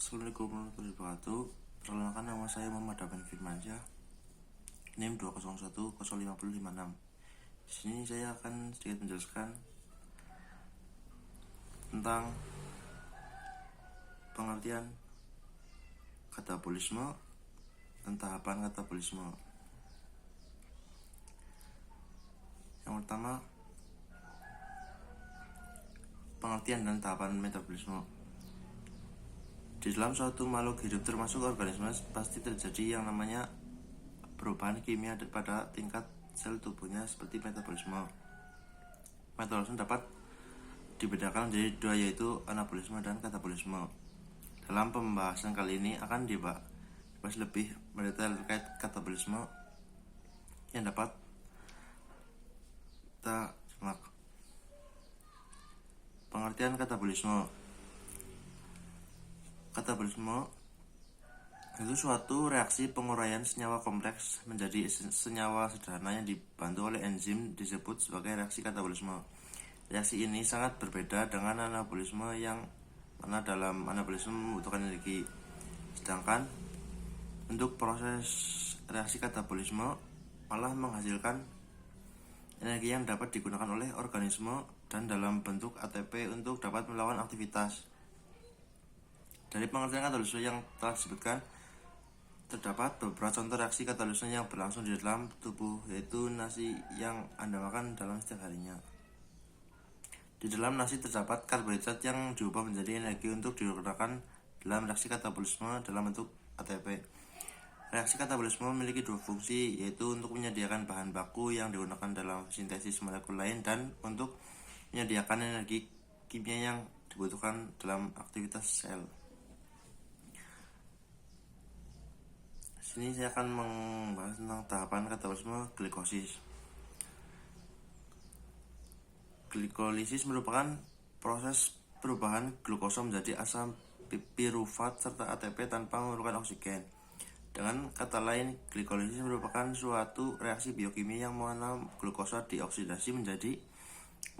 Assalamualaikum warahmatullahi wabarakatuh. Perkenalkan, nama saya Muhammad Daban Firmansyah, NIM 2010556. Di sini saya akan sedikit menjelaskan tentang pengertian katabolisme dan tahapan katabolisme. Yang pertama, pengertian dan tahapan metabolisme. Di dalam suatu makhluk hidup termasuk organisme pasti terjadi yang namanya perubahan kimia pada tingkat sel tubuhnya seperti metabolisme. Metabolisme dapat dibedakan menjadi dua, yaitu anabolisme dan katabolisme. Dalam pembahasan kali ini akan dibahas lebih mendetail terkait katabolisme yang dapat kita simak. Pengertian katabolisme. Katabolisme itu suatu reaksi penguraian senyawa kompleks menjadi senyawa sederhana yang dibantu oleh enzim, disebut sebagai reaksi katabolisme. Reaksi ini sangat berbeda dengan anabolisme, yang mana dalam anabolisme membutuhkan energi. Sedangkan untuk proses reaksi katabolisme malah menghasilkan energi yang dapat digunakan oleh organisme dan dalam bentuk ATP untuk dapat melakukan aktivitas. Dari pengertian katabolisme yang telah disebutkan, terdapat beberapa contoh reaksi katabolisme yang berlangsung di dalam tubuh, yaitu nasi yang Anda makan dalam setiap harinya. Di dalam nasi terdapat karbohidrat yang diubah menjadi energi untuk digunakan dalam reaksi katabolisme dalam bentuk ATP. Reaksi katabolisme memiliki dua fungsi, yaitu untuk menyediakan bahan baku yang digunakan dalam sintesis molekul lain dan untuk menyediakan energi kimia yang dibutuhkan dalam aktivitas sel. Di sini saya akan membahas tentang tahapan katabolisme glikosis. Glikolisis merupakan proses perubahan glukosa menjadi asam pirufat serta ATP tanpa memerlukan oksigen. Dengan kata lain, glikolisis merupakan suatu reaksi biokimia yang mana glukosa dioksidasi menjadi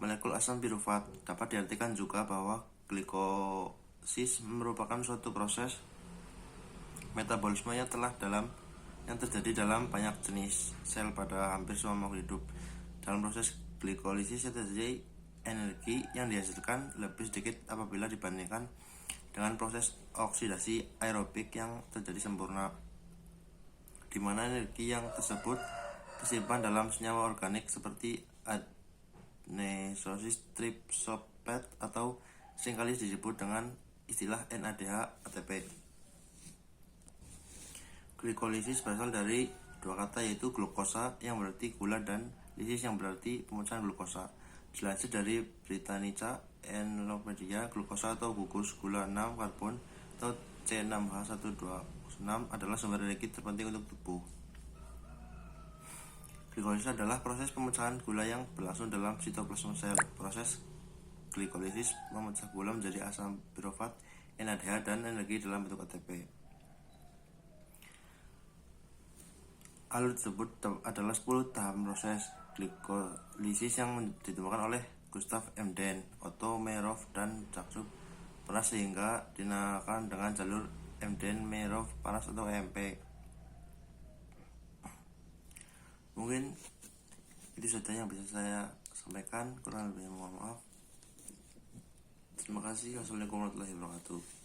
molekul asam pirufat. Dapat diartikan juga bahwa glikosis merupakan suatu proses metabolisme yang terjadi dalam banyak jenis sel pada hampir semua makhluk hidup. Dalam proses glikolisis terjadi energi yang dihasilkan lebih sedikit apabila dibandingkan dengan proses oksidasi aerobik yang terjadi sempurna, di mana energi yang tersebut tersimpan dalam senyawa organik seperti adenosine triphosphate atau seringkali disebut dengan istilah NADH ATP. Glikolisis berasal dari dua kata, yaitu glukosa yang berarti gula dan lisis yang berarti pemecahan glukosa. Dilansir dari Britannica Encyclopedia, glukosa atau gugus gula 6 karbon atau C6H126 adalah sumber energi terpenting untuk tubuh. Glikolisis adalah proses pemecahan gula yang berlangsung dalam sitoplasma sel. Proses glikolisis memecah gula menjadi asam pirufat NADH dan energi dalam bentuk ATP. Alur tersebut adalah 10 tahapan proses glikolisis yang ditemukan oleh Gustav Emden, Otto Meyerhof, dan Jacques Panas sehingga dinamakan dengan jalur Emden-Meyerhof-Panas atau EMP. Mungkin itu saja yang bisa saya sampaikan, kurang lebihnya mohon maaf. Terima kasih. Wassalamualaikum warahmatullahi wabarakatuh.